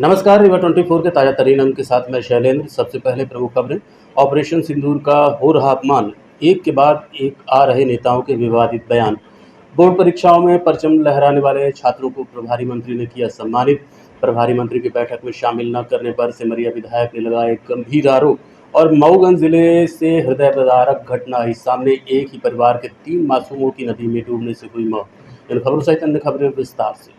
नमस्कार, रिवा 24 के ताजा तरीन अंक के साथ मैं शैलेंद्र। सबसे पहले प्रमुख खबरें। ऑपरेशन सिंदूर का हो रहा अपमान, एक के बाद एक आ रहे नेताओं के विवादित बयान। बोर्ड परीक्षाओं में परचम लहराने वाले छात्रों को प्रभारी मंत्री ने किया सम्मानित। प्रभारी मंत्री की बैठक में शामिल न करने पर सिमरिया विधायक ने लगाए गंभीर आरोप। और मऊगंज जिले से हृदय विदारक घटना आई सामने, एक ही परिवार के 3 मासूमों की नदी में डूबने से हुई मौत। इन खबरों सहित अन्य खबरें विस्तार से।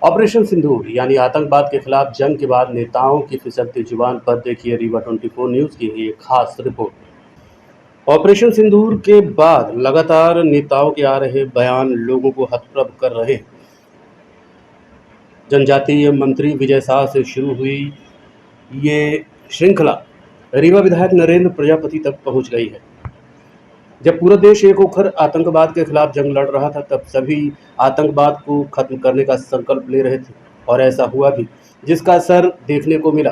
ऑपरेशन सिंदूर यानी आतंकवाद के खिलाफ जंग के बाद नेताओं की फिसलती जुबान पर देखिए रीवा 24 न्यूज़ की ये खास रिपोर्ट। ऑपरेशन सिंदूर के बाद लगातार नेताओं के आ रहे बयान लोगों को हतप्रभ कर रहे हैं। जनजातीय मंत्री विजय शाह से शुरू हुई ये श्रृंखला रीवा विधायक नरेंद्र प्रजापति तक पहुंच गई है। जब पूरा देश एक होकर आतंकवाद के खिलाफ जंग लड़ रहा था, तब सभी आतंकवाद को खत्म करने का संकल्प ले रहे थे और ऐसा हुआ भी, जिसका असर देखने को मिला।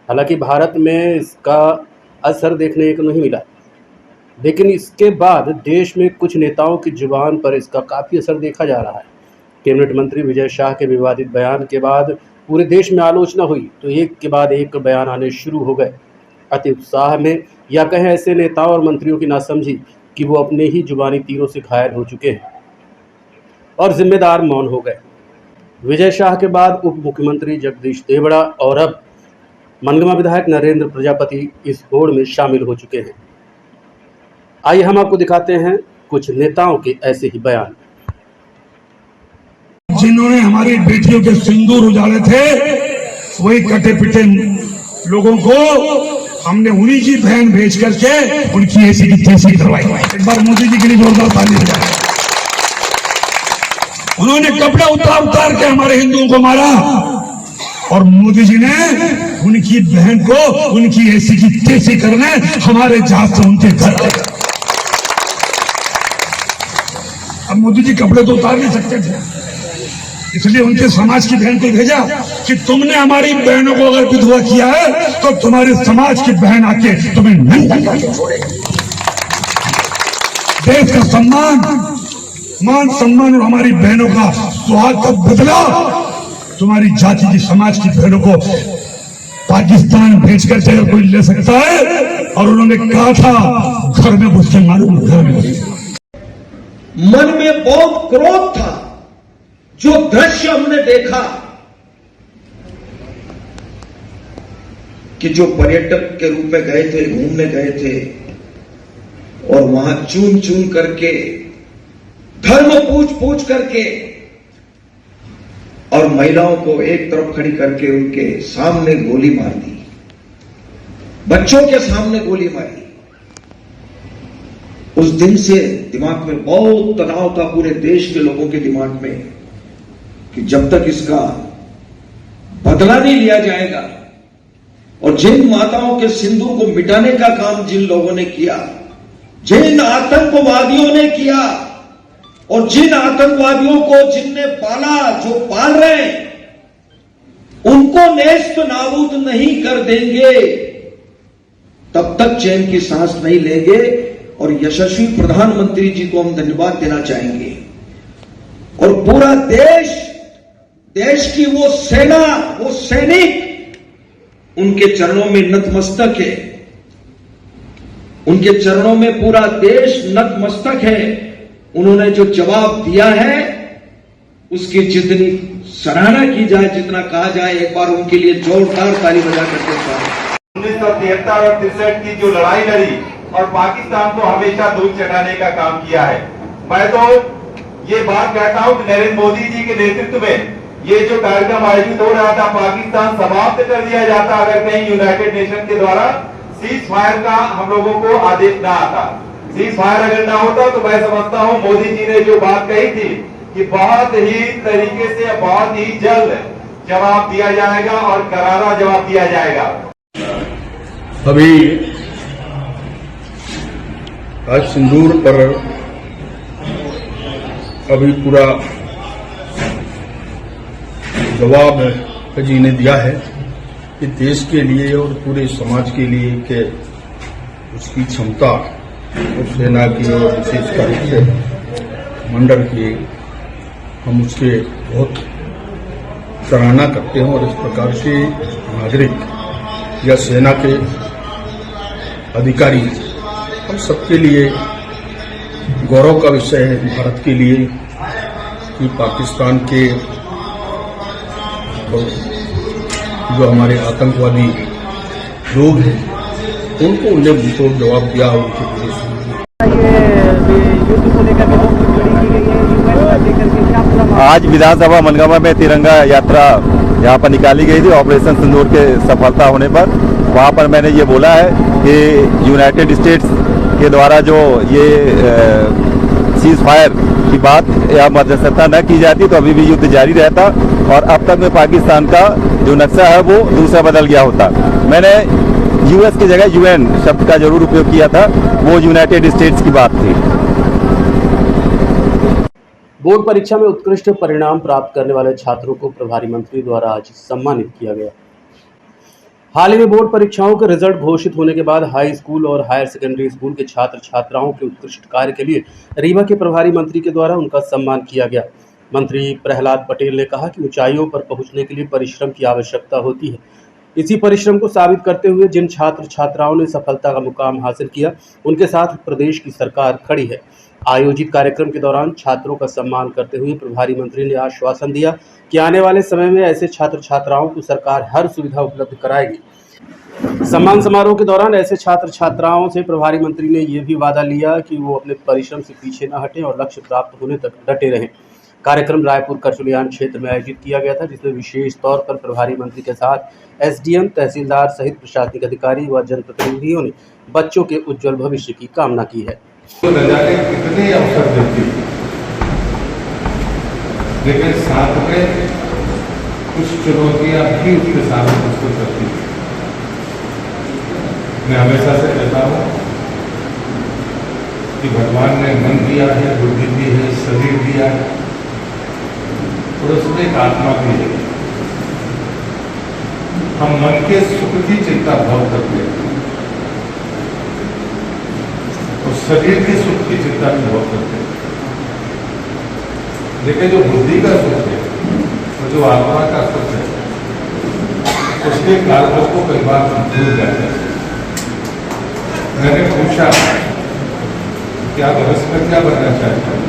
हालांकि भारत में इसका असर देखने को नहीं मिला, लेकिन इसके बाद देश में कुछ नेताओं की जुबान पर इसका काफ़ी असर देखा जा रहा है। कैबिनेट मंत्री विजय शाह के विवादित बयान के बाद पूरे देश में आलोचना हुई, तो एक के बाद एक बयान आने शुरू हो गए। अति उत्साह में या कहें ऐसे नेताओं और मंत्रियों की नासमझी कि वो अपने ही जुबानी तीरों से घायल हो चुके हैं और जिम्मेदार मौन हो गए। विजय शाह के बाद उप मुख्यमंत्री जगदीश देवड़ा और अब मनगमा विधायक नरेंद्र प्रजापति इस होड़ में शामिल हो चुके हैं। आइए हम आपको दिखाते हैं कुछ नेताओं के ऐसे ही बयान। जिन्होंने हमारी बेटियों के सिंदूर उजाड़े थे, वही कटे पिटे लोगों को हमने उन्हीं की बहन भेज करके उनकी ऐसी की तैसी करवाई। एक बार मोदी जी के लिए जोरदार ताली बजाएं। उन्होंने कपड़े उतार के हमारे हिंदुओं को मारा और मोदी जी ने उनकी बहन को उनकी ऐसी की तैसी करने हमारे जहाज से उनके घर आए। अब मोदी जी कपड़े तो उतार नहीं सकते थे, इसलिए उनके समाज की बहन को भेजा कि तुमने हमारी बहनों को अगर विधवा किया है तो तुम्हारे समाज की बहन आके तुम्हें नंगा करके छोड़ेगी। देश का सम्मान, मान सम्मान और हमारी बहनों का सुहाग का बदला तुम्हारी जाति की समाज की बहनों को पाकिस्तान भेज कर अगर कोई ले सकता है, और उन्होंने कहा था घर में घुस के मालूम, घर में घुस। मन में बहुत क्रोध था। जो दृश्य हमने देखा कि जो पर्यटक के रूप में गए थे, घूमने गए थे और वहां चून चून करके, धर्म पूछ करके और महिलाओं को एक तरफ खड़ी करके उनके सामने गोली मार दी, बच्चों के सामने गोली मारी। उस दिन से दिमाग में बहुत तनाव था पूरे देश के लोगों के दिमाग में कि जब तक इसका बदला नहीं लिया जाएगा और जिन माताओं के सिंदूर को मिटाने का काम जिन लोगों ने किया, जिन आतंकवादियों ने किया और जिन आतंकवादियों को जिनने पाला, जो पाल रहे हैं, उनको नेस्त नाबूद नहीं कर देंगे तब तक चैन की सांस नहीं लेंगे। और यशस्वी प्रधानमंत्री जी को हम धन्यवाद देना चाहेंगे और पूरा देश की वो सेना, वो सैनिक उनके चरणों में नतमस्तक है। उनके चरणों में पूरा देश नतमस्तक है। उन्होंने जो जवाब दिया है उसकी जितनी सराहना की जाए, जितना कहा जाए, एक बार उनके लिए जोरदार ताली बजा करके 1973 और 63 की जो लड़ाई लड़ी और पाकिस्तान को हमेशा दूर चढ़ाने का काम किया है। मैं तो ये बात कहता हूं कि नरेंद्र मोदी जी के नेतृत्व में ये जो कार्यक्रम आयोजित हो रहा था, पाकिस्तान समाप्त कर दिया जाता अगर कहीं यूनाइटेड नेशन के द्वारा सीज फायर का हम लोगों को आदेश ना आता। सीज फायर अगर ना होता तो मैं समझता हूं मोदी जी ने जो बात कही थी कि बहुत ही तरीके से, बहुत ही जल्द जवाब दिया जाएगा और करारा जवाब दिया जाएगा। अभी आज सिंदूर पर अभी पूरा जवाब जी ने दिया है कि देश के लिए और पूरे समाज के लिए कि उसकी क्षमता और सेना की और विशेष रूप से मंडल की हम उसके बहुत सराहना करते हैं और इस प्रकार के नागरिक या सेना के अधिकारी हम सबके लिए गौरव का विषय है भारत के लिए कि पाकिस्तान के जो हमारे आतंकवादी लोग हैं उनको उन्हें मुंहतोड़ जवाब दिया और उनके विदेश आज विधानसभा मनगामा में तिरंगा यात्रा यहाँ पर निकाली गई थी ऑपरेशन सिंदूर के सफलता होने पर। वहाँ पर मैंने ये बोला है कि यूनाइटेड स्टेट्स के द्वारा जो ये सीज फायर की बात या मध्यस्थता न की जाती तो अभी भी युद्ध जारी रहता और अब तक में पाकिस्तान का जो नक्शा है वो दूसरा बदल गया होता। मैंने यूएस की जगह यूएन शब्द का जरूर उपयोग किया था, वो यूनाइटेड स्टेट्स की बात थी। बोर्ड परीक्षा में उत्कृष्ट परिणाम प्राप्त करने वाले छात्रों को प्रभारी मंत्री द्वारा आज सम्मानित किया गया। हाल ही में बोर्ड परीक्षाओं के रिजल्ट घोषित होने के बाद हाई स्कूल और हायर सेकेंडरी स्कूल के छात्र छात्राओं के उत्कृष्ट कार्य के लिए रीवा के प्रभारी मंत्री के द्वारा उनका सम्मान किया गया। मंत्री प्रहलाद पटेल ने कहा कि ऊंचाइयों पर पहुंचने के लिए परिश्रम की आवश्यकता होती है। इसी परिश्रम को साबित करते हुए जिन छात्र छात्राओं ने सफलता का मुकाम हासिल किया उनके साथ प्रदेश की सरकार खड़ी है। आयोजित कार्यक्रम के दौरान छात्रों का सम्मान करते हुए प्रभारी मंत्री ने आश्वासन दिया कि आने वाले समय में ऐसे छात्र छात्राओं को सरकार हर सुविधा उपलब्ध कराएगी। सम्मान समारोह के दौरान ऐसे छात्र छात्राओं से प्रभारी मंत्री ने यह भी वादा लिया कि वो अपने परिश्रम से पीछे न हटें और लक्ष्य प्राप्त होने तक डटे रहें। कार्यक्रम रायपुर करचुलियान क्षेत्र में आयोजित किया गया था, जिसमें विशेष तौर पर प्रभारी मंत्री के साथ एसडीएम, तहसीलदार सहित प्रशासनिक अधिकारी व जनप्रतिनिधियों ने बच्चों के उज्जवल भविष्य की कामना की है। तो नजारे कितने अवसर देती, लेकिन साथ में कुछ चुनौतियां भी उसके सामने प्रस्तुत करती है। मैं हमेशा से कहता हूँ कि भगवान ने मन दिया है, बुद्धि दी है, शरीर दिया है और उसमें एक आत्मा भी है। हम मन के सुख की चिंता बहुत करते हैं और शरीर के सुख की चिंता भी बहुत करते हैं, लेकिन जो बुद्धि का सुख है और जो आत्मा का सुख है उसके कारकों को कई बार हम भूल जाते हैं। मैंने पूछा कि आप भविष्य में क्या बनना चाहते हैं?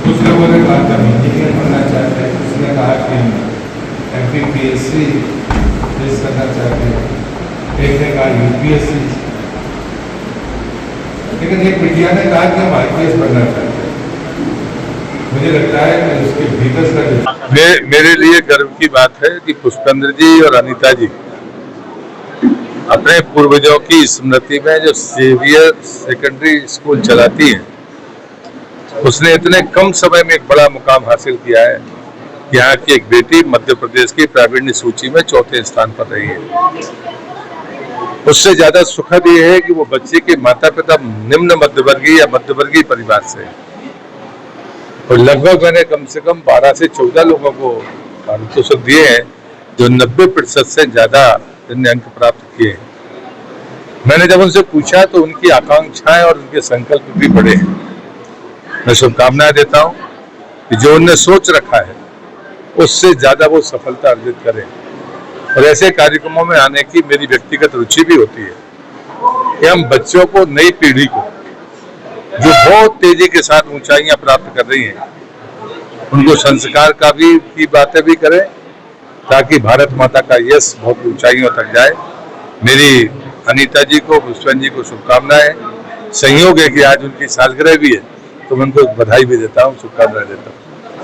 कुछ लोगों ने कहा कि हम इंजीनियर बनना चाहते हैं, उसने कहा कि हम MPPSC फेस करना चाहते हैं, एक ने कहा UPSC, लेकिन एक बिटिया ने कहा कि हम IPS बनना चाहते हैं। मुझे लगता है कि उसके भीतर का मेरे लिए गर्व की बात है कि पुष्पेंद्र जी और अनीता जी अपने पूर्वजों की स्मृति में जो सेवियर सेकेंडरी स्कूल चलाती हैं, उसने इतने कम समय में एक बड़ा मुकाम हासिल किया है। यहाँ की एक बेटी मध्य प्रदेश की प्रावीण्य सूची में 4थे स्थान पर रही है। उससे ज्यादा सुखद ये है कि वो बच्चे के माता पिता निम्न मध्यवर्गीय या मध्यवर्गीय परिवार से है और लगभग मैंने कम से कम 12 से 14 लोगों को पारितोषिक दिए हैं जो 90% से ज्यादा जिनने अंक प्राप्त किए हैं। मैंने जब उनसे पूछा तो उनकी आकांक्षाएं और उनके संकल्प भी बड़े हैं। मैं शुभकामनाएं देता हूं कि जो उन्होंने सोच रखा है उससे ज्यादा वो सफलता अर्जित करें और ऐसे कार्यक्रमों में आने की मेरी व्यक्तिगत रुचि भी होती है कि हम बच्चों को, नई पीढ़ी को जो बहुत तेजी के साथ ऊंचाइयां प्राप्त कर रही हैं, उनको संस्कार का भी की बातें भी करें ताकि भारत माता का यश बहुत ऊंचाइयों तक जाए। मेरी अनीता जी को, पुष्पेंद्र जी को शुभकामनाएं। संयोग है कि आज उनकी सालगिरह भी है तो मैं उनको बधाई भी देता हूँ, शुभकामनाएं देता हूँ।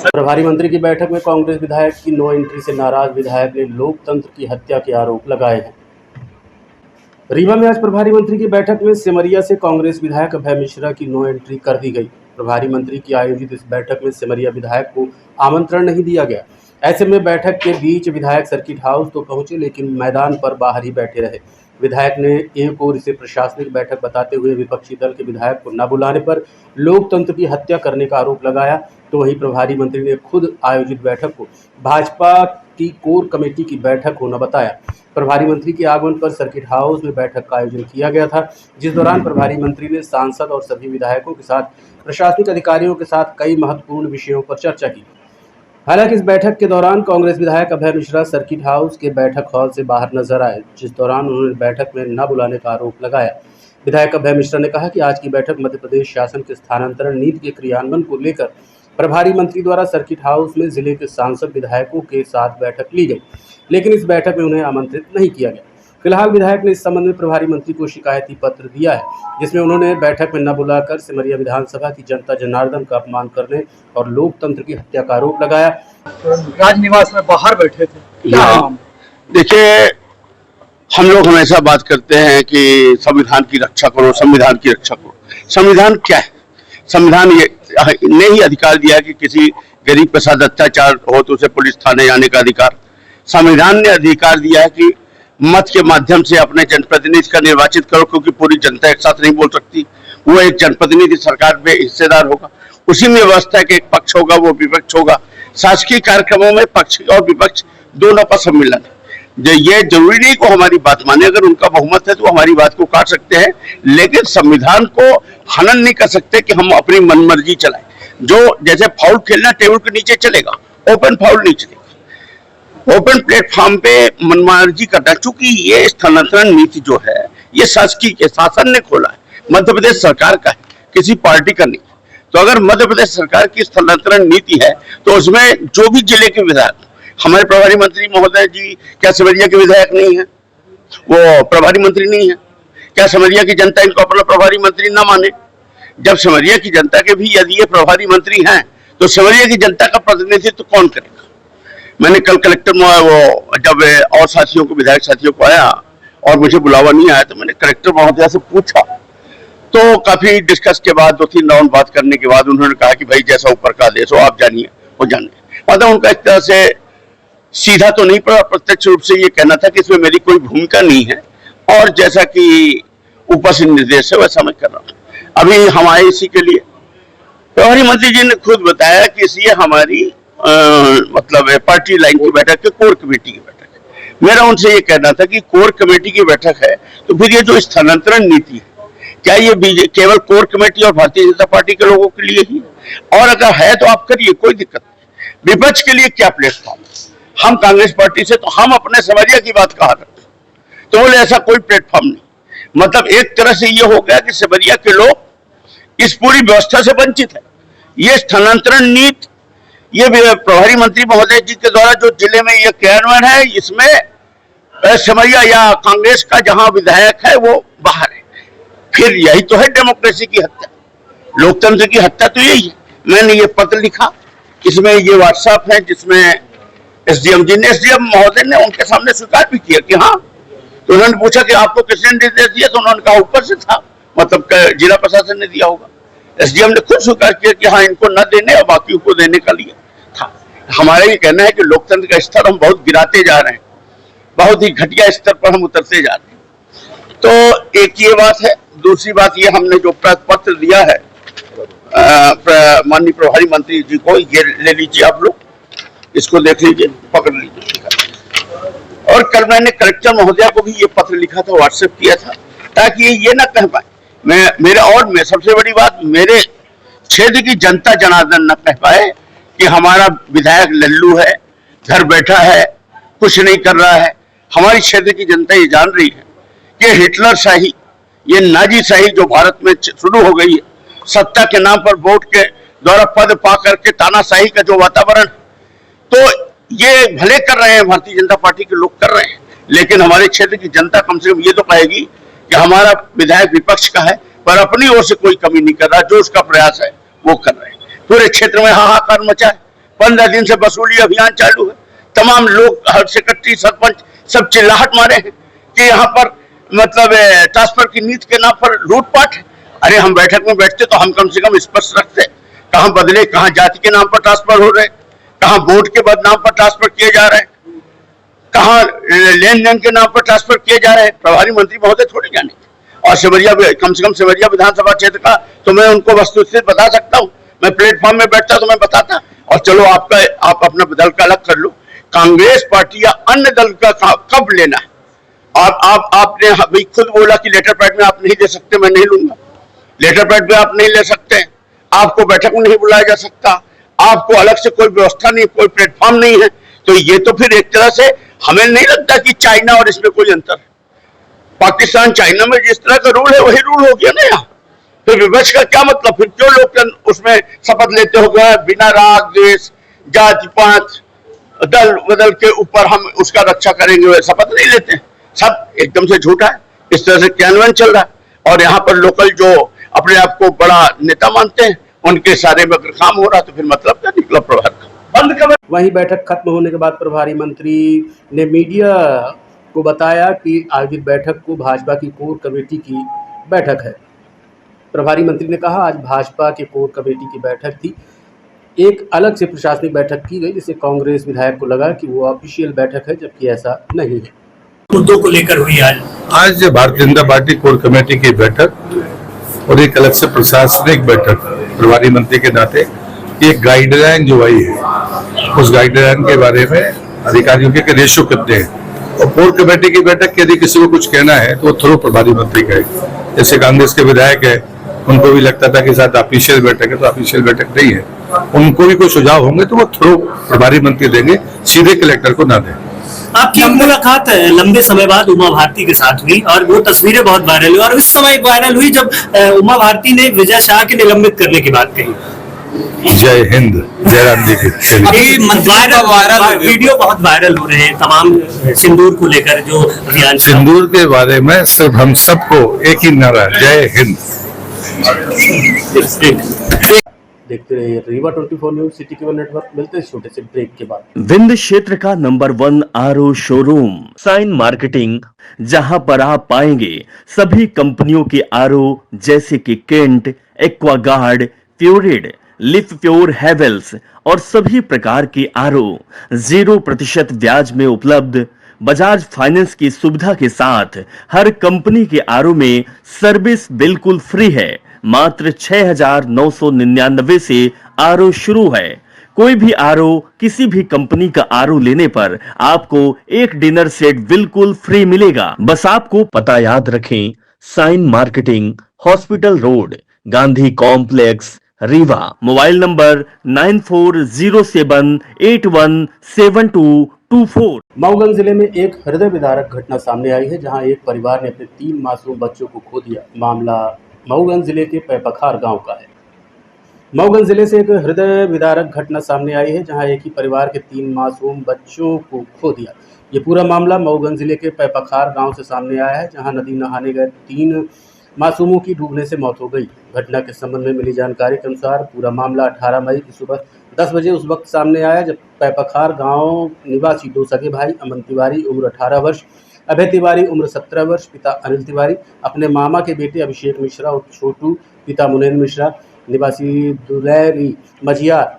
प्रभारी मंत्री की बैठक में कांग्रेस विधायक की नो एंट्री से नाराज विधायक ने लोकतंत्र की हत्या के आरोप लगाए हैं। रीवा में आज प्रभारी मंत्री की बैठक में सिमरिया से कांग्रेस विधायक अभय मिश्रा की नो एंट्री कर दी गई। प्रभारी मंत्री की आयोजित इस बैठक में सिमरिया विधायक को आमंत्रण नहीं दिया गया। ऐसे में बैठक के बीच विधायक सर्किट हाउस तो पहुंचे, लेकिन मैदान पर बाहर ही बैठे रहे। विधायक ने एक ओर इसे प्रशासनिक बैठक बताते हुए विपक्षी दल के विधायक को न बुलाने पर लोकतंत्र की हत्या करने का आरोप लगाया, तो वहीं प्रभारी मंत्री ने खुद आयोजित बैठक को भाजपा की कोर कमेटी की बैठक होना बताया। प्रभारी मंत्री के आगमन पर सर्किट हाउस में बैठक का आयोजन किया गया था, जिस दौरान प्रभारी मंत्री ने सांसद और सभी विधायकों के साथ प्रशासनिक अधिकारियों के साथ कई महत्वपूर्ण विषयों पर चर्चा की। हालांकि इस बैठक के दौरान कांग्रेस विधायक अभय मिश्रा सर्किट हाउस के बैठक हॉल से बाहर नजर आए, जिस दौरान उन्होंने बैठक में न बुलाने का आरोप लगाया। विधायक अभय मिश्रा ने कहा कि आज की बैठक मध्य प्रदेश शासन के स्थानांतरण नीति के क्रियान्वयन को लेकर प्रभारी मंत्री द्वारा सर्किट हाउस में जिले के सांसद विधायकों के साथ बैठक ली गई, लेकिन इस बैठक में उन्हें आमंत्रित नहीं किया गया। फिलहाल विधायक ने इस संबंध में प्रभारी मंत्री को शिकायती पत्र दिया है, जिसमें उन्होंने बैठक में न बुलाकर सिमरिया विधानसभा की जनता जनार्दन का अपमान करने और लोकतंत्र की हत्या का आरोप लगाया। राजनिवास में बाहर बैठे थे, क्या नाम? देखिए, हम लोग हमेशा बात करते हैं कि संविधान की रक्षा करो, संविधान की रक्षा करो। संविधान क्या है? संविधान ये ने ही अधिकार दिया कि किसी गरीब के साथ अत्याचार हो तो उसे पुलिस थाने जाने का अधिकार। संविधान ने अधिकार दिया है कि मत के माध्यम से अपने जनप्रतिनिधि का निर्वाचित करो, क्योंकि पूरी जनता एक साथ नहीं बोल सकती। वो एक जनप्रतिनिधि सरकार में हिस्सेदार होगा, उसी में व्यवस्था है कि एक पक्ष होगा, वो विपक्ष होगा। शासकीय कार्यक्रमों में पक्ष और विपक्ष दोनों का सम्मिलन है। ये जरूरी नहीं को हमारी बात माने, अगर उनका बहुमत है तो हमारी बात को काट सकते हैं, लेकिन संविधान को हनन नहीं कर सकते कि हम अपनी मनमर्जी चलाएं। जो जैसे फाउल खेलना टेबल के नीचे चलेगा, ओपन फाउल नहीं चलेगा। ओपन प्लेटफॉर्म पे मनमर्जी करना, चूंकि ये स्थानांतरण नीति जो है ये शासकीय के शासन ने खोला है, मध्य प्रदेश सरकार का है, किसी पार्टी का नहीं। तो अगर मध्य प्रदेश सरकार की स्थानांतरण नीति है तो उसमें जो भी जिले के विधायक, हमारे प्रभारी मंत्री महोदय जी क्या सिमरिया के विधायक नहीं है? वो प्रभारी मंत्री नहीं है क्या? सिमरिया की जनता इनको अपना प्रभारी मंत्री न माने? जब सिमरिया की जनता के भी यदि ये प्रभारी मंत्री हैं तो सिमरिया की जनता का प्रतिनिधित्व कौन करेगा? मैंने कल कलेक्टर वो जब और साथियों को, विधायक साथियों को आया और मुझे बुलावा नहीं आया, तो मैंने कलेक्टर महोदय से पूछा, तो काफी डिस्कस के बाद 2-3 राउंड बात करने के बाद उन्होंने कहा कि भाई जैसा ऊपर का आदेश हो आप जानिए, वो जानिए। मतलब उनका एक तरह से सीधा तो नहीं पड़ा, प्रत्यक्ष रूप से ये कहना था कि इसमें मेरी कोई भूमिका नहीं है और जैसा कि ऊपर से निर्देश है वैसा मैं कर रहा हूँ। अभी हम आए इसी के लिए, प्रभारी मंत्री जी ने खुद बताया कि इसलिए हमारी मतलब पार्टी लाइन की बैठक है, कोर कमेटी की बैठक है। मेरा उनसे ये कहना था कि कोर कमेटी की बैठक है तो फिर ये जो स्थानांतरण नीति है, क्या ये केवल कोर कमेटी और भारतीय जनता पार्टी के लोगों के लिए ही? और अगर है तो आप करिए, कोई दिक्कत नहीं। विपक्ष के लिए क्या प्लेटफॉर्म? हम कांग्रेस पार्टी से तो हम अपने सिमरिया की बात कहा करते, तो बोले ऐसा कोई प्लेटफॉर्म नहीं। मतलब एक तरह से ये हो गया कि सिमरिया के लोग इस पूरी व्यवस्था से वंचित है। ये स्थानांतरण नीति, ये प्रभारी मंत्री महोदय जी के द्वारा जो जिले में ये क्रियान्वयन है, इसमें सिमरिया या कांग्रेस का जहां विधायक है वो बाहर है। फिर यही तो है डेमोक्रेसी की हत्या, लोकतंत्र की हत्या तो यही है। मैंने ये पत्र लिखा, इसमें ये व्हाट्सएप है जिसमें एसडीएम महोदय ने उनके सामने स्वीकार भी किया कि हाँ। तो उन्होंने पूछा कि आपको किसने निर्देश दिया, तो उन्होंने कहा ऊपर से था, मतलब जिला प्रशासन ने दिया होगा। एसडीएम ने खुद स्वीकार किया कि हाँ इनको न देने और बाकी को देने का लिए था। हमारा ये कहना है कि लोकतंत्र का स्तर हम बहुत गिराते जा रहे हैं, बहुत ही घटिया स्तर पर हम उतरते जा रहे हैं। तो एक ये बात है। दूसरी बात ये, हमने जो पत्र दिया है माननीय प्रभारी मंत्री जी को, ये ले लीजिए आप लोग, इसको देख लीजिए, पकड़ लीजिए। और कल मैंने कलेक्टर महोदया को भी ये पत्र लिखा था, व्हाट्सएप किया था, ताकि ये ना कह पाए मैं सबसे बड़ी बात, मेरे क्षेत्र की जनता जनार्दन न कह पाए कि हमारा विधायक लल्लू है, घर बैठा है, कुछ नहीं कर रहा है। हमारी क्षेत्र की जनता ये जान रही है कि हिटलर शाही, ये नाजी शाही जो भारत में शुरू हो गई है, सत्ता के नाम पर वोट के द्वारा पद पा करके तानाशाही का जो वातावरण, तो ये भले कर रहे हैं, भारतीय जनता पार्टी के लोग कर रहे हैं, लेकिन हमारे क्षेत्र की जनता कम से कम ये तो कहेगी कि हमारा विधायक विपक्ष का है पर अपनी ओर से कोई कमी नहीं कर रहा, जो उसका प्रयास है वो कर रहे हैं। पूरे क्षेत्र में हाहाकार मचा है, 15 दिन से वसूली अभियान चालू है, तमाम लोग, हर सेक्रेटरी, सरपंच सब चिल्लाहट मारे हैं कि यहाँ पर मतलब ट्रांसफर की नीति के नाम पर लूटपाट है। अरे हम बैठक में बैठते तो हम कम से कम स्पष्ट रखते, कहाँ बदले, कहाँ जाति के नाम पर ट्रांसफर हो रहे, कहाँ वोट के नाम पर ट्रांसफर किए जा रहे हैं, कहाँ लेन देन के नाम पर ट्रांसफर किए जा रहे हैं। प्रभारी मंत्री महोदय थोड़ी जाने, और सिमरिया, कम से कम सिमरिया विधानसभा क्षेत्र का तो मैं उनको वस्तुस्थिति बता सकता हूँ। मैं प्लेटफॉर्म में बैठता तो मैं बताता। और चलो आप अपना दल का अलग कर लो, कांग्रेस पार्टी या अन्य दल का कब लेना है? आपने भाई खुद बोला कि लेटर पैड में आप नहीं दे सकते, मैं नहीं लूंगा। लेटर पैड में आप नहीं ले सकते, आपको बैठक में नहीं बुलाया जा सकता, आपको अलग से कोई व्यवस्था नहीं, कोई प्लेटफॉर्म नहीं है। तो ये तो फिर एक तरह से हमें नहीं लगता कि चाइना और इसमें कोई अंतर है। पाकिस्तान चाइना में जिस तरह का रूल है वही रूल हो गया ना यहाँ। फिर विपक्ष का क्या मतलब? फिर क्यों लोग उसमें शपथ लेते हो गए बिना राग द्वेष जाति पात दल बदल के ऊपर हम उसका रक्षा करेंगे, वे शपथ नहीं लेते। सब एकदम से झूठा है। इस तरह से क्रियान्वयन चल रहा है और यहाँ पर लोकल जो अपने आप को बड़ा नेता मानते हैं उनके सारे में अगर काम हो रहा तो फिर मतलब क्या निकला प्रभार का बंद कर। वहीं बैठक खत्म होने के बाद प्रभारी मंत्री ने मीडिया को बताया कि आयोजित बैठक को भाजपा की कोर कमेटी की बैठक है। प्रभारी मंत्री ने कहा, आज भाजपा के कोर कमेटी की बैठक थी। एक अलग से प्रशासनिक बैठक की गई, जिससे कांग्रेस विधायक को लगा कि वो ऑफिशियल बैठक है, जबकि ऐसा नहीं है। मुद्दों को लेकर हुई आज Bharatiya Janata party core committee की बैठक और एक अलग से प्रशासनिक बैठक प्रभारी मंत्री के नाते एक गाइडलाइन जो आई है उस गाइडलाइन के बारे में अधिकारियों के रेशो कितने हैं और कोर कमेटी की बैठक यदि किसी को कुछ कहना है तो वो थ्रू प्रभारी मंत्री कहे। जैसे कांग्रेस के विधायक है, उनको भी लगता था कि शायद ऑफिशियल बैठक है, तो ऑफिशियल बैठक नहीं है। उनको भी कोई सुझाव होंगे तो वो थ्रू प्रभारी मंत्री देंगे, सीधे कलेक्टर को ना दें। आपकी मुलाकात लंबे समय बाद उमा भारती के साथ हुई और वो तस्वीरें बहुत वायरल हुई और उस समय वायरल हुई जब उमा भारती ने विजय शाह के निलंबित करने की बात कही। जय हिंद, जयराम जी की वायरल वीडियो बहुत वायरल हो रहे हैं तमाम सिंदूर को लेकर जो अभियान। सिंदूर के बारे में सिर्फ हम सबको एक ही नारा, जय हिंद। देखते रहिए Rewa 24 news, city cable network. मिलते हैं छोटे से ब्रेक के बाद। विंध्य क्षेत्र का number 1 R O showroom sign marketing, जहां पर आप पाएंगे सभी कंपनियों के आरओ जैसे कि केंट, एक्वागार्ड, प्योरिड, लिफ प्योर, हेवेल्स और सभी प्रकार के आरओ 0% ब्याज में उपलब्ध। बजाज फाइनेंस की सुविधा के साथ हर कंपनी के आरओ में सर्विस बिल्कुल फ्री है। मात्र 6,999 से आरओ शुरू है। कोई भी आरओ, किसी भी कंपनी का आरओ लेने पर आपको एक डिनर सेट बिल्कुल फ्री मिलेगा। बस आपको पता याद रखें, sign marketing, hospital road, Gandhi complex, Rewa. Mobile number 9407817224। Mauganj जिले में एक हृदय विदारक घटना सामने आई है, जहां एक परिवार ने अपने 3 मासूम बच्चों को खो दिया। मामला मऊगंज जिले के पैपखार गांव का है। मऊगंज जिले से एक हृदय विदारक घटना सामने आई है, जहां एक ही परिवार के 3 मासूम बच्चों को खो दिया। ये पूरा मामला मऊगंज जिले के पैपखार गांव से सामने आया है, जहां नदी नहाने गए 3 मासूमों की डूबने से मौत हो गई। घटना के संबंध में मिली जानकारी के अनुसार पूरा मामला 18 मई की सुबह 10 बजे उस वक्त सामने आया जब पैपखार गांव निवासी 2 सगे भाई अमन तिवारी उम्र 18 वर्ष, अभय तिवारी उम्र 17 वर्ष, पिता अनिल तिवारी, अपने मामा के बेटे अभिषेक मिश्रा और छोटू, पिता मुनेन मिश्रा, निवासी दुलैरी मझियार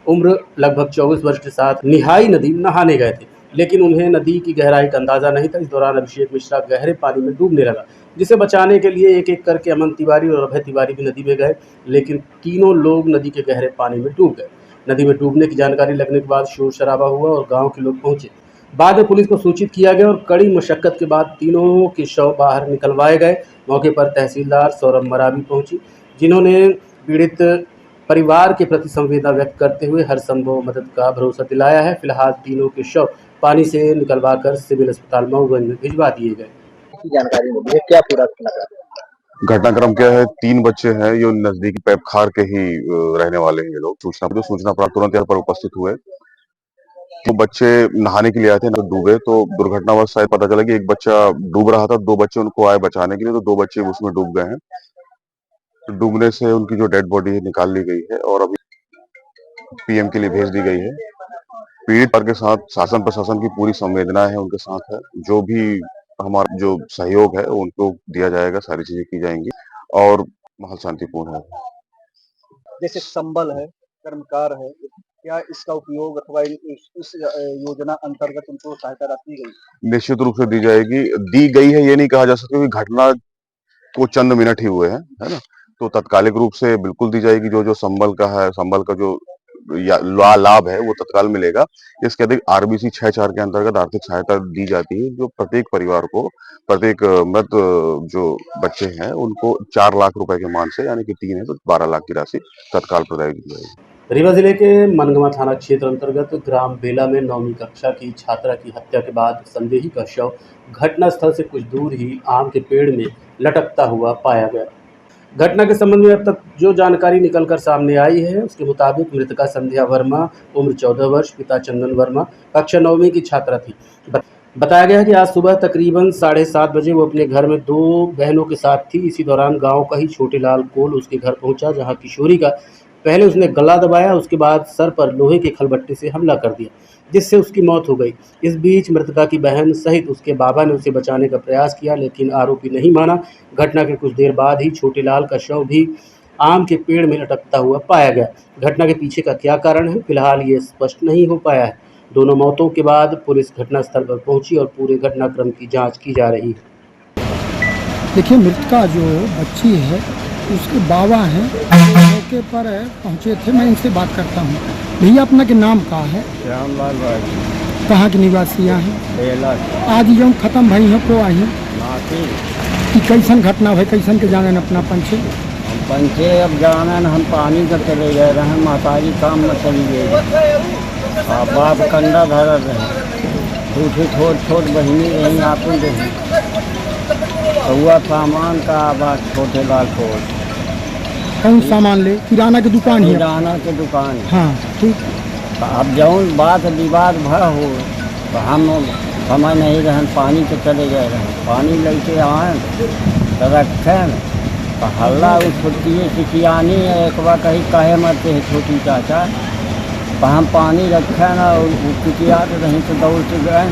उम्र लगभग 24 वर्ष के साथ निहाई नदी नहाने गए थे, लेकिन उन्हें नदी की गहराई का अंदाजा नहीं था। इस दौरान अभिषेक मिश्रा गहरे पानी में डूबने लगा, जिसे बचाने के लिए एक एक करके अमन तिवारी और अभय तिवारी भी नदी में गए, लेकिन तीनों लोग नदी के गहरे पानी में डूब गए। नदी में डूबने की जानकारी लगने के बाद शोर शराबा हुआ और गांव के लोग पहुंचे। बाद में पुलिस को सूचित किया गया और कड़ी मशक्कत के बाद तीनों के शव बाहर निकलवाए गए। मौके पर तहसीलदार सौरभ मरावी पहुंची, जिन्होंने पीड़ित परिवार के प्रति संवेदना व्यक्त करते हुए हर संभव मदद का भरोसा दिलाया है। फिलहाल तीनों के शव पानी से निकलवाकर सिविल अस्पताल मऊगंज में भिजवा दिए गए। जानकारी मिली है, क्या पूरा घटनाक्रम क्या है? 3 बच्चे हैं, ये नजदीकी पैपखार के ही रहने वाले हैं। ये लोग सूचना पर तुरंत यहाँ पर उपस्थित हुए। तो बच्चे नहाने के लिए आए थे, डूबे, तो दुर्घटनावश शायद पता चला कि एक बच्चा डूब रहा था, 2 बच्चे उनको आए बचाने के लिए, तो 2 बच्चे उसमें डूब गए हैं। तो डूबने से उनकी जो डेड बॉडी है निकाल ली गई है और अभी पीएम के लिए भेज दी गई है। पीड़ित परिवार के साथ शासन प्रशासन की पूरी संवेदना है, उनके साथ है। जो भी हमारा जो सहयोग है उनको दिया जाएगा, सारी चीजें की जाएंगी और माहौल शांतिपूर्ण होगा। जैसे संबल है, कर्मकार है, क्या इसका उपयोग अथवा इस योजना अंतर्गत उनको सहायता राशि दी गई? निश्चित रूप से दी जाएगी, दी गई है ये नहीं कहा जा सकता क्योंकि घटना को चंद मिनट ही हुए हैं, है ना। तो तत्कालिक रूप से बिल्कुल दी जाएगी। जो संबल का है, संबल का जो लाभ है वो तत्काल मिलेगा। इसके अधिक RBC 6-4 के अंतर्गत आर्थिक सहायता दी जाती है, जो प्रत्येक परिवार को, प्रत्येक मृत जो बच्चे हैं उनको 4 लाख रुपए के मान से, यानी कि 3 है तो 12 लाख की राशि तत्काल प्रदान की जाएगी। रीवा जिले के मनगवा थाना क्षेत्र अंतर्गत ग्राम बेला में 9वीं कक्षा की छात्रा की हत्या के बाद संदेही का शव घटनास्थल से कुछ दूर ही आम के पेड़ में लटकता हुआ पाया गया। घटना के संबंध में अब तक जो जानकारी निकलकर सामने आई है उसके मुताबिक मृतका संध्या वर्मा उम्र 14 वर्ष, पिता चंदन वर्मा कक्षा 9वीं की छात्रा थी। बताया गया है कि आज सुबह तकरीबन 7:30 बजे वो अपने घर में 2 बहनों के साथ थी। इसी दौरान गांव का ही छोटे लाल कोल उसके घर पहुंचा, जहां किशोरी का पहले उसने गला दबाया, उसके बाद सर पर लोहे के खलबट्टे से हमला कर दिया, जिससे उसकी मौत हो गई। इस बीच मृतका की बहन सहित उसके बाबा ने उसे बचाने का प्रयास किया, लेकिन आरोपी नहीं माना। घटना के कुछ देर बाद ही छोटे लाल का शव भी आम के पेड़ में लटकता हुआ पाया गया। घटना के पीछे का क्या कारण है, फिलहाल ये स्पष्ट नहीं हो पाया है। दोनों मौतों के बाद पुलिस घटनास्थल पर पहुंची और पूरे घटनाक्रम की जांच की जा रही है। देखिए, मृतका जो बच्ची है उसके बाबा हैं, मौके पर पहुंचे थे। मैं इनसे बात करता हूं। भैया, अपना के नाम का है? श्यामलाल भाई। कहाँ के निवासी हैं? बेला। आज जो खत्म भई है को आई कि कैसन घटना भाई, कैसन के जाने अपना पंचे? हम पंचे अब जाना हम पानी का चले गए रहे, माताजी काम में चली गई, बाप कंडा धर रहे, दूसरी छोट बहनी यहीं आपन रही, हुआ सामान का आवाज छोटे लाल को। कौन सामान ले? किराना की दुकान है? किराना की दुकान। हाँ, ठीक। अब जौन बात विवाद भ हो तो हम समझ नहीं रहे, पानी के चले गए रहे, पानी लेके आए तो रखें तो हल्ला उस छोटी सिकियानी एक बार कहीं कहे मरते हैं छोटी चाचा, तो हम पानी रखे ना किटियात रही तो दौड़ के गए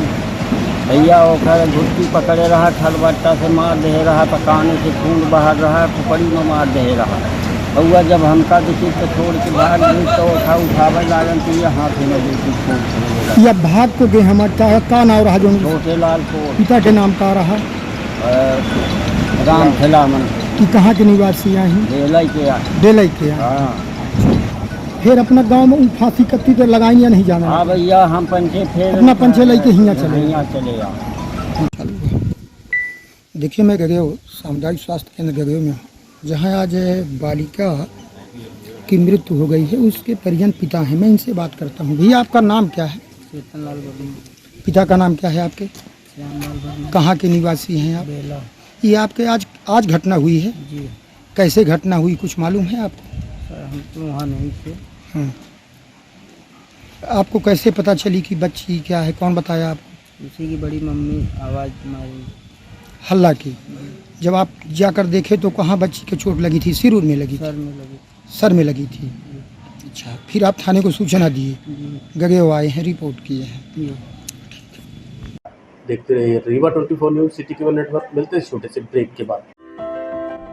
भैया, ओकर घुट्टी पकड़े रहा, खलबट्टा से मार दे रहा, पकाने से खून बाहर रहा, खुपड़ी में मार दे रहा। हुआ जब हमका देखी तो छोड़ के भाग गई तो उठावे लागन तो ये हाथ में देखी खून। या भाग को गए हमारे का नाम रहा? जो छोटे लाल को। पिता के नाम का रहा? राम खिलामन। कि कहाँ के निवासी हैं? डेलई के। हाँ। फिर अपना गांव में फांसी कत्ती पे लगाई या नहीं जाना? हाँ भैया, हम पंचे फिर अपना पंचे लेके यहाँ चले चले। देखिए, मैं गए सामुदायिक स्वास्थ्य केंद्र गए में, जहाँ आज बालिका की मृत्यु हो गई है, उसके परिजन पिता हैं। मैं इनसे बात करता हूँ। भैया, आपका नाम क्या है? चेतनलाल वर्मा। पिता का नाम क्या है आपके? श्यामलाल वर्मा। कहाँ के निवासी हैं आप? बेला। ये आपके आज घटना हुई है? जी। कैसे घटना हुई, कुछ मालूम है आपको? हम तो वहाँ नहीं थे। हाँ। आपको कैसे पता चली कि बच्ची क्या है, कौन बताया आपको? उसी की बड़ी मम्मी आवाज़ मारी, हल्ला की। जब आप जाकर देखे तो कहाँ बच्ची के चोट लगी थी? सिर में लगी? सर में लगी। सर में लगी थी। अच्छा, फिर आप थाने को सूचना दिए? गए आए हैं, रिपोर्ट किए हैं। देखते रहिए Rewa 24 news, city cable network. मिलते हैं छोटे से ब्रेक के बाद।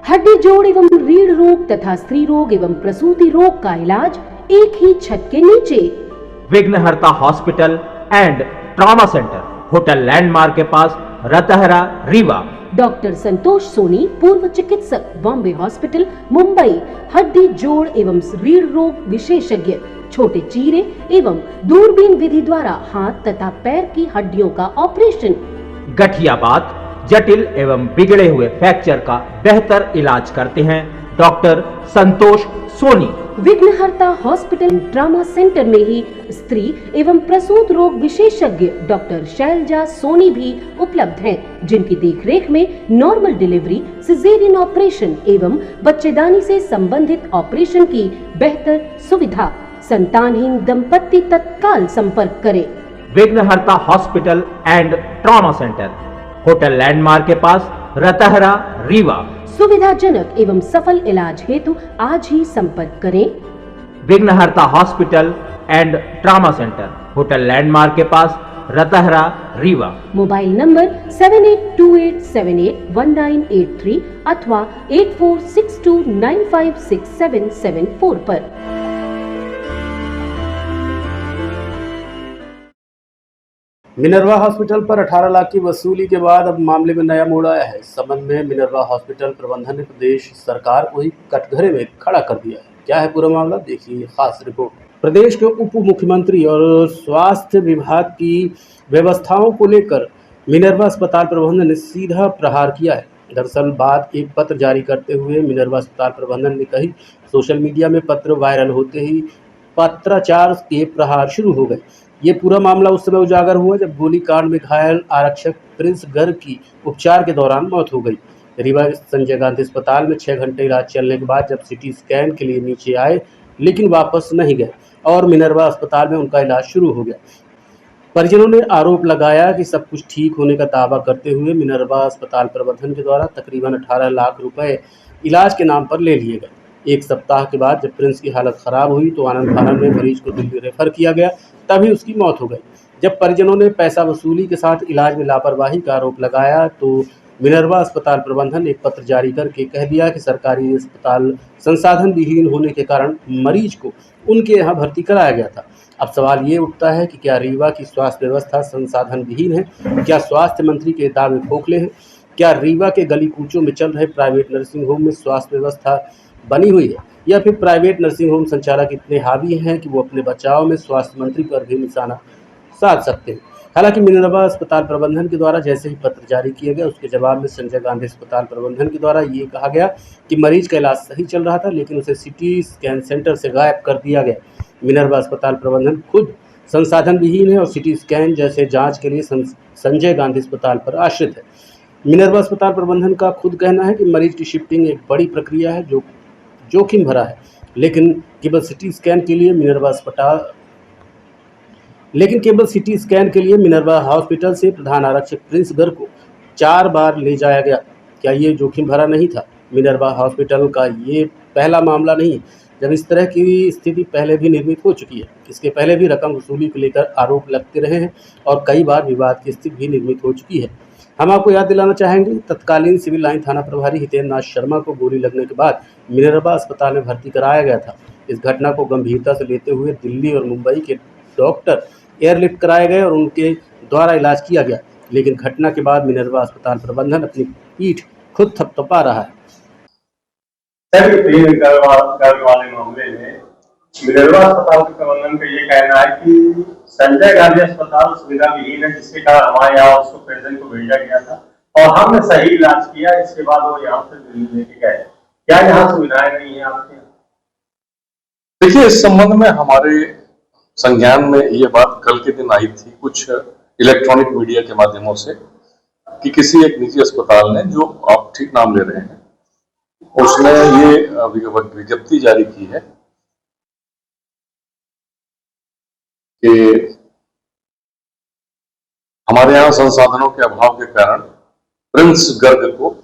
हड्डी जोड़ एवं रीढ़ रोग तथा स्त्री रोग एवं प्रसूति रोग का इलाज एक ही छत के नीचे। विघ्नहर्ता hospital and trauma centre, hotel landmark के पास, रतहरा, रीवा। डॉक्टर संतोष सोनी, पूर्व चिकित्सक, बॉम्बे हॉस्पिटल, मुंबई। हड्डी जोड़ एवं रीढ़ रोग विशेषज्ञ, छोटे चीरे एवं दूरबीन विधि द्वारा हाथ तथा पैर की हड्डियों का ऑपरेशन। गठियाबात, जटिल एवं बिगड़े हुए फ्रैक्चर का बेहतर इलाज करते हैं डॉक्टर संतोष सोनी। विघ्नहर्ता हॉस्पिटल ट्रॉमा सेंटर में ही स्त्री एवं प्रसूत रोग विशेषज्ञ डॉक्टर शैलजा सोनी भी उपलब्ध हैं, जिनकी देखरेख में नॉर्मल डिलीवरी, सिजेरियन ऑपरेशन एवं बच्चेदानी से संबंधित ऑपरेशन की बेहतर सुविधा। संतानहीन दंपत्ति तत्काल संपर्क करें। विघ्नहर्ता hospital and trauma centre, hotel landmark के पास, रतहरा, रीवा। सुविधाजनक एवं सफल इलाज हेतु आज ही संपर्क करें। विघ्नहर्ता hospital and trauma centre, hotel landmark के पास, रतहरा, रीवा। मोबाइल नंबर 7828781983 अथवा 8462956774 पर। मिनरवा हॉस्पिटल पर 18 लाख की वसूली के बाद अब मामले में नया मोड़ आया है। इस संबंध में मिनरवा हॉस्पिटल प्रबंधन ने प्रदेश सरकार को ही कटघरे में खड़ा कर दिया है। क्या है पूरा मामला, देखिए खास रिपोर्ट। प्रदेश के उप मुख्यमंत्री और स्वास्थ्य विभाग की व्यवस्थाओं को लेकर मिनरवा अस्पताल प्रबंधन ने सीधा प्रहार किया है। दरअसल बात एक पत्र जारी करते हुए मिनरवा अस्पताल प्रबंधन ने कही। सोशल मीडिया में पत्र वायरल होते ही पत्राचार के प्रहार शुरू हो गए। ये पूरा मामला उस समय उजागर हुआ जब गोलीकांड में घायल आरक्षक प्रिंस गर्ग की उपचार के दौरान मौत हो गई। रीवा संजय गांधी अस्पताल में 6 घंटे इलाज चलने के बाद जब सिटी स्कैन के लिए नीचे आए लेकिन वापस नहीं गए और मिनर्वा अस्पताल में उनका इलाज शुरू हो गया। परिजनों ने आरोप लगाया कि सब कुछ ठीक होने का दावा करते हुए मिनर्वा अस्पताल प्रबंधन के द्वारा तकरीबन 18 लाख रुपए इलाज के नाम पर ले लिए गए। 1 सप्ताह के बाद जब प्रिंस की हालत खराब हुई तो आनंद फानन में मरीज को दिल्ली रेफर किया गया, तभी उसकी मौत हो गई। जब परिजनों ने पैसा वसूली के साथ इलाज में लापरवाही का आरोप लगाया तो मिनर्वा अस्पताल प्रबंधन एक पत्र जारी करके कह दिया कि सरकारी अस्पताल संसाधन विहीन होने के कारण मरीज को उनके यहाँ भर्ती कराया गया था। अब सवाल ये उठता है कि क्या रीवा की स्वास्थ्य व्यवस्था संसाधन विहीन है? क्या स्वास्थ्य मंत्री के दावे खोखले हैं? क्या रीवा के गली कूचों में चल रहे प्राइवेट नर्सिंग होम में स्वास्थ्य व्यवस्था बनी हुई है, या फिर प्राइवेट नर्सिंग होम संचालक इतने हावी हैं कि वो अपने बचाव में स्वास्थ्य मंत्री पर भी निशाना साध सकते हैं? हालांकि मिनर्वा अस्पताल प्रबंधन के द्वारा जैसे ही पत्र जारी किया गया उसके जवाब में संजय गांधी अस्पताल प्रबंधन के द्वारा ये कहा गया कि मरीज का इलाज सही चल रहा था लेकिन उसे सिटी स्कैन सेंटर से गायब कर दिया गया। मिनर्वा अस्पताल प्रबंधन खुद संसाधन विहीन है और सिटी स्कैन जैसे जांच के लिए संजय गांधी अस्पताल पर आश्रित है। मिनर्वा अस्पताल प्रबंधन का खुद कहना है कि मरीज की शिफ्टिंग एक बड़ी प्रक्रिया है जो जोखिम भरा है, लेकिन केवल सिटी स्कैन के लिए मिनर्वा हॉस्पिटल से प्रधान आरक्षक प्रिंस गर्ग को 4 बार ले जाया गया। क्या ये जोखिम भरा नहीं था? मिनर्वा हॉस्पिटल का ये पहला मामला नहीं है जब इस तरह की स्थिति पहले भी निर्मित हो चुकी है। इसके पहले भी रकम वसूली को लेकर आरोप लगते रहे हैं और कई बार विवाद की स्थिति भी निर्मित हो चुकी है। हम आपको याद दिलाना चाहेंगे, तत्कालीन सिविल लाइन थाना प्रभारी हितेंद्र नाथ शर्मा को गोली लगने के बाद मिनर्वा अस्पताल में भर्ती कराया गया था। इस घटना को गंभीरता से लेते हुए दिल्ली और मुंबई के डॉक्टर एयरलिफ्ट कराए गए और उनके द्वारा इलाज किया गया, लेकिन घटना के बाद मिनर्वा अस्पताल प्रबंधन अपनी पीठ खुद थपथपा रहा है। वाले मामले में मिनर्वा अस्पताल के प्रबंधन का ये कहना है कि संजय गांधी अस्पताल सुविधा विहीन है, जिसके कारण हमारे यहाँ उसको पेशेंट को भेजा गया था और हमने सही इलाज किया। इसके बाद वो यहाँ से दिल्ली लेके गए। क्या यहाँ सुविधाएं नहीं है आपके यहाँ? देखिए, इस संबंध में हमारे संज्ञान में ये बात कल के दिन आई थी कुछ इलेक्ट्रॉनिक मीडिया के माध्यमों से कि किसी एक निजी अस्पताल ने, जो आप ठीक नाम ले रहे हैं, उसने ये विज्ञप्ति जारी की है कि हमारे यहाँ संसाधनों के अभाव के कारण प्रिंस गर्ग को,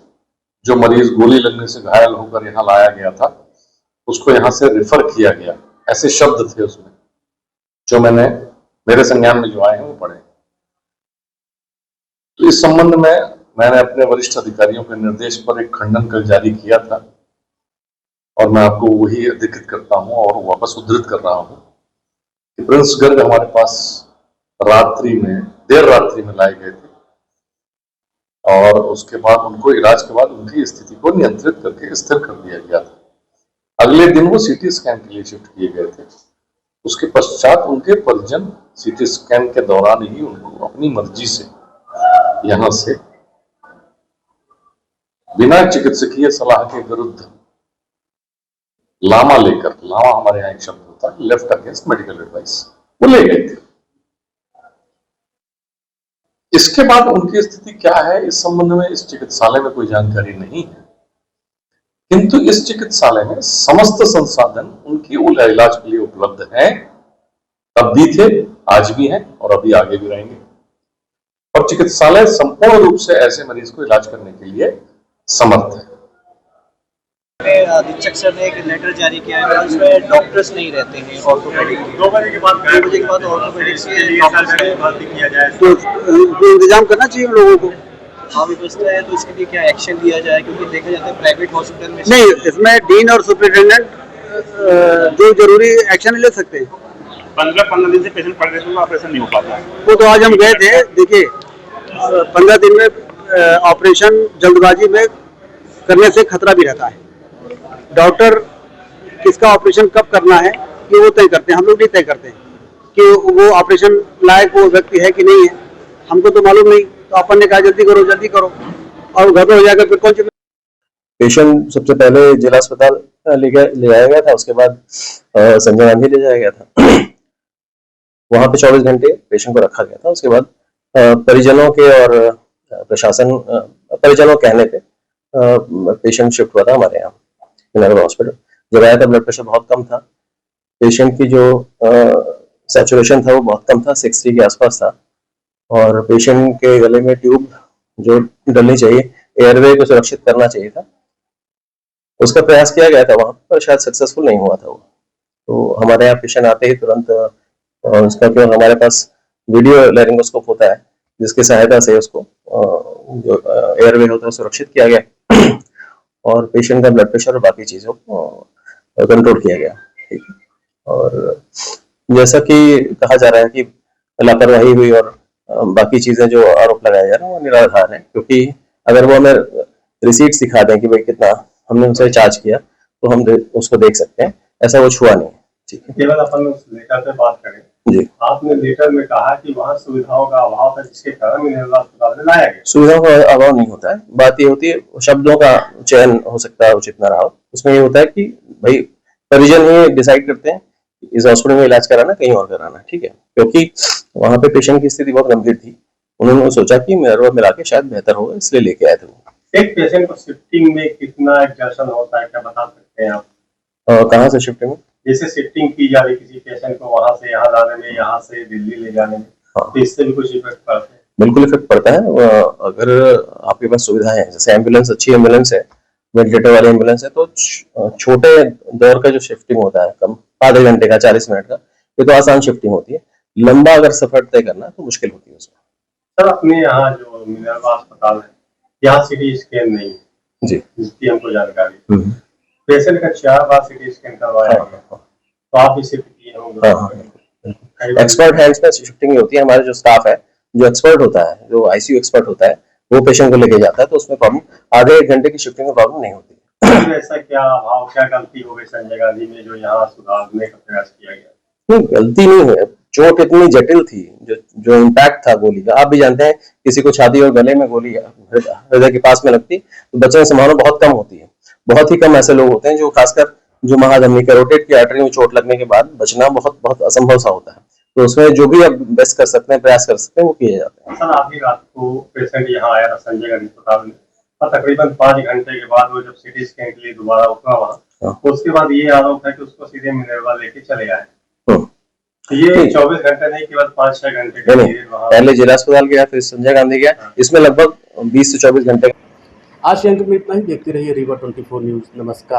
जो मरीज गोली लगने से घायल होकर यहाँ लाया गया था, उसको यहाँ से रेफर किया गया। ऐसे शब्द थे उसमें, जो मेरे संज्ञान में जो आए हैं वो पढ़े। तो इस संबंध में मैंने अपने वरिष्ठ अधिकारियों के निर्देश पर एक खंडन कल जारी किया था और मैं आपको वही अधिकृत करता हूं और वापस उद्धृत कर रहा हूं कि प्रिंस गर्ग हमारे पास देर रात्रि में लाए गए थे और उसके बाद उनको इलाज के बाद उनकी स्थिति को नियंत्रित करके स्थिर कर दिया गया था। अगले दिन वो सिटी स्कैन के लिए शिफ्ट किए गए थे। उसके पश्चात उनके परिजन सिटी स्कैन के दौरान ही उनको अपनी मर्जी से यहाँ से बिना चिकित्सकीय सलाह के विरुद्ध लामा हमारे यहाँ एक शब्द होता है, लेफ्ट अगेंस्ट मेडिकल एडवाइस, वो ले गए थे। इसके बाद उनकी स्थिति क्या है इस संबंध में इस चिकित्सालय में कोई जानकारी नहीं है, किंतु इस चिकित्सालय में समस्त संसाधन उनकी इलाज के लिए उपलब्ध हैं। तब भी थे, आज भी हैं और अभी आगे भी रहेंगे। और चिकित्सालय संपूर्ण रूप से ऐसे मरीज को इलाज करने के लिए समर्थ है। अधीक्षक सर ने एक लेटर जारी किया है, उसमें डॉक्टर्स नहीं रहते हैं ऑर्थोपेडिक। 2 बजे के बाद ऑर्थोपेडिक्स के डॉक्टर्स ने भर्ती किया जाए तो इंतजाम करना चाहिए उन लोगों को। हाँ, व्यवस्था है तो इसके लिए क्या एक्शन लिया जाए? क्योंकि देखा जाता है प्राइवेट हॉस्पिटल में नहीं, इसमें डीन और सुपरिटेंडेंट जो जरूरी एक्शन ले सकते हैं। 15 दिन से पेशेंट पड़ रहे थे, ऑपरेशन नहीं हो पाता। वो तो आज हम गए थे, देखिए 15 दिन में ऑपरेशन जल्दबाजी में करने से खतरा भी रहता है। डॉक्टर किसका ऑपरेशन कब करना है ये वो तय करते हैं, हम लोग नहीं तय करते हैं कि वो ऑपरेशन लायक वो व्यक्ति है कि नहीं है, हमको तो मालूम नहीं। तो अपन ने कहा जल्दी करो और घर में हो जाएगा, फिर कौन सी। पेशेंट सबसे पहले जिला अस्पताल ले जाया गया था। उसके बाद संजय गांधी ले जाया गया था। वहां पे 24 घंटे पेशेंट को रखा गया था। उसके बाद परिजनों के और प्रशासन परिजनों के कहने पे पेशेंट शिफ्ट हुआ था हमारे यहाँ मिनर्वा हॉस्पिटल। जब आया था ब्लड प्रेशर बहुत कम था, पेशेंट की जो सैचुरेशन था वो बहुत कम था, 60 के आसपास था, और पेशेंट के गले में ट्यूब जो डलनी चाहिए, एयरवे को सुरक्षित करना चाहिए था, उसका प्रयास किया गया था वहाँ पर, शायद सक्सेसफुल नहीं हुआ था वो। तो हमारे यहाँ पेशेंट आते ही तुरंत उसका क्यों हमारे पास वीडियो लैरिंगोस्कोप होता है जिसकी सहायता से उसको जो एयरवे होता है सुरक्षित किया गया और पेशेंट का ब्लड प्रेशर और बाकी चीज़ों को कंट्रोल किया गया। ठीक है, और जैसा कि कहा जा रहा है कि लापरवाही हुई और बाकी चीज़ें जो आरोप लगाए जा रहे हैं वो निराधार है, क्योंकि अगर वो हमें रिसीट्स दिखा दें कि भाई कितना हमने उनसे चार्ज किया तो हम उसको देख सकते हैं, ऐसा कुछ हुआ नहीं। ठीक है, केवल अपन उस लेटर पे बात करें जी। आपने लेटर में कहा कि वहाँ सुविधाओं का अभाव था जिसके कारण मिनर्वा अस्पताल में लाया गया। सुविधाओं का अभाव नहीं होता है, बात ये होती है शब्दों का चयन हो सकता है उचित न रहा हो। उसमें ये होता है कि भाई परिजन ही डिसाइड करते हैं इस हॉस्पिटल में इलाज कराना कहीं और कराना। ठीक है, क्योंकि वहाँ पे पेशेंट की स्थिति बहुत गंभीर थी, उन्होंने सोचा कि मिनर्वा मिला के शायद बेहतर होगा, इसलिए लेके आए थे वो। एक पेशेंट को शिफ्टिंग में कितना एक्सर्शन होता है, क्या बता सकते हैं आप? कहाँ से शिफ्टिंग? जैसे शिफ्टिंग की जा रही किसी पेशेंट को वहां से यहाँ लाने में, यहाँ से दिल्ली ले जाने में, तो इससे भी कुछ इफेक्ट पड़ता है? बिल्कुल इफेक्ट पड़ता है। अगर आपके पास सुविधाएं हैं, जैसे एम्बुलेंस अच्छी एम्बुलेंस है, वेंटिलेटर वाली एम्बुलेंस है, तो छोटे दौर का जो शिफ्टिंग होता है कम आधे घंटे का 40 मिनट का, ये तो आसान शिफ्टिंग होती है। लंबा अगर सफर तय करना तो मुश्किल होती है उसमें। सर अपने यहाँ जो मिनर्वा अस्पताल है यहाँ सिटी स्कैन नहीं है जी, जिसकी हमको जानकारी। पेशेंट का 4 बार सिटी स्कैन करवाया तो आप भी शिफ्ट किए होंगे। एक्सपर्ट हैंड्स में शिफ्टिंग होती है। हमारे जो स्टाफ है, जो एक्सपर्ट होता है, जो आईसीयू एक्सपर्ट होता है, वो पेशेंट को लेके जाता है, तो उसमें प्रॉब्लम आधे 1 घंटे की शिफ्टिंग में प्रॉब्लम नहीं होती है। ऐसा क्या अभाव, क्या गलती हो गई संजय गांधी में जो यहाँ सुधारने का प्रयास किया गया? नहीं, गलती नहीं है, चोट इतनी जटिल थी, जो इम्पैक्ट था गोली का। आप भी जानते हैं किसी को छाती और गले में गोली हृदय के पास में लगती तो बचने की संभावना बहुत कम होती है। बहुत ही कम ऐसे लोग होते हैं जो खासकर जो महाधमनी कैरोटिड की आर्टरी में चोट लगने के बाद बचना बहुत बहुत असंभव सा होता है। तो उसमें जो भी आप बेस्ट कर सकते हैं, प्रयास कर सकते हैं, वो किए जाते हैं। सर आधी रात को पेशेंट यहाँ आया था संजय गांधी अस्पताल में और तकरीबन 5 घंटे के बाद वो जब सिटी स्कैन के लिए दोबारा उतरा वहाँ, तो उसके बाद ये आरोप है कि उसको सीधे मिनर्वा लेके चले आए। तो ये 24 घंटे नहीं, केवल 5-6 घंटे के लिए पहले जिला अस्पताल गया, फिर संजय गांधी गया, इसमें लगभग 20 से 24 घंटे। आज के अंक में इतना ही। देखते रहिए रीवा 24 न्यूज। नमस्कार।